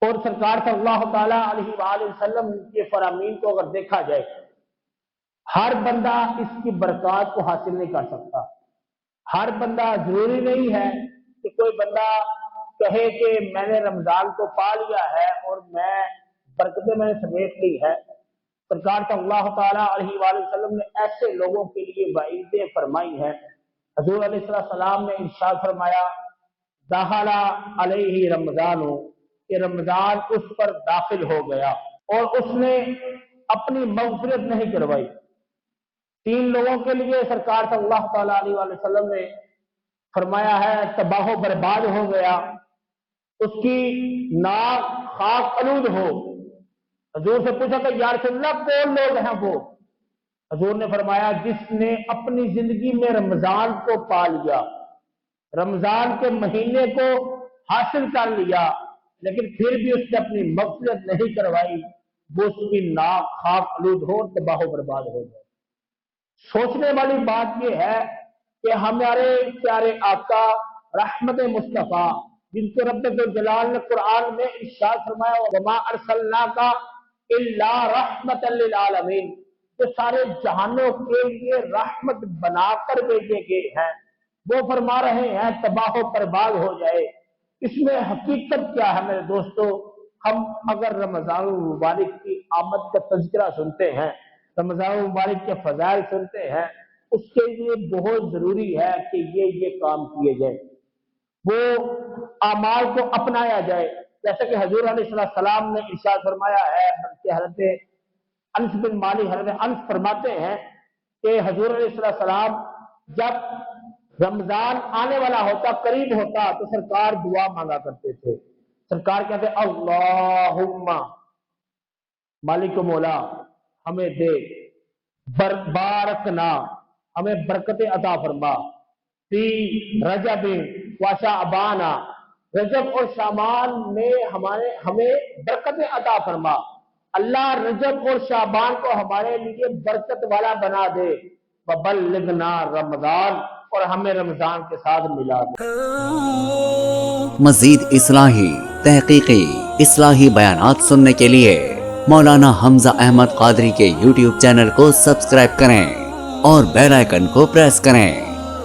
اور سرکار صلی اللہ تعالیٰ علیہ وآلہ وسلم کے فرامین کو اگر دیکھا جائے، ہر بندہ اس کی برکات کو حاصل نہیں کر سکتا۔ ہر بندہ، ضروری نہیں ہے کہ کوئی بندہ کہے کہ میں نے رمضان کو پا لیا ہے اور میں برکتیں میں نے سمیٹ لی ہے۔ سرکار صلی اللہ تعالیٰ علیہ وآلہ وسلم نے ایسے لوگوں کے لیے وعیدیں فرمائی ہیں۔ حضور علیہ السلام نے ارشاد فرمایا، دخل علیہ رمضان، کہ رمضان اس پر داخل ہو گیا اور اس نے اپنی مغفرت نہیں کروائی۔ تین لوگوں کے لیے سرکار صلی اللہ تعالیٰ علیہ وآلہ وسلم نے فرمایا ہے تباہ و برباد ہو گیا، اس کی ناک خاک آلود ہو۔ حضور سے پوچھا کہ یا رسول اللہ کون لوگ ہیں وہ؟ حضور نے فرمایا جس نے اپنی زندگی میں رمضان کو پا لیا، رمضان کے مہینے کو حاصل کر لیا، لیکن پھر بھی اس نے اپنی مغفرت نہیں کروائی، وہ اس کی ناک خاک آلود ہو اور تباہ و برباد ہو جائے۔ سوچنے والی بات یہ ہے کہ ہمارے پیارے آقا رحمت مصطفیٰ، جن کو رب الجلال نے قرآن میں ارشاد فرمایا وما ارسلناک الا رحمت للعالمین، جو سارے جہانوں کے لیے رحمت بنا کر بھیجے گئے ہیں، وہ فرما رہے ہیں تباہ و برباد ہو جائے۔ اس میں حقیقت کیا ہے میرے دوستو؟ ہم اگر رمضان المبارک کی آمد کا تذکرہ سنتے ہیں، رمضان المبارک کے فضائل سنتے ہیں، اس کے لیے بہت ضروری ہے کہ یہ کام کیے جائے، وہ اعمال کو اپنایا جائے۔ جیسا کہ حضور علیہ السلام نے ارشاد فرمایا ہے، بلکہ حضرت انس بن مالک حضرت انس فرماتے ہیں کہ حضور علیہ السلام جب رمضان آنے والا ہوتا، قریب ہوتا، تو سرکار دعا مانگا کرتے تھے۔ سرکار کہتے اللہم مالک و مولا ہمیں دے، بارکنا ہمیں برکت عطا فرما، فی رجب و شعبان، رجب اور شعبان میں ہمیں برکت عطا فرما۔ اللہ رجب اور شعبان کو ہمارے لیے برکت والا بنا دے، وبلغنا رمضان، اور ہمیں رمضان کے ساتھ ملا دے۔ مزید اصلاحی، تحقیقی، اصلاحی بیانات سننے کے لیے مولانا حمزہ احمد قادری کے YouTube چینل کو سبسکرائب کریں اور بیل آئیکن کو پریس کریں۔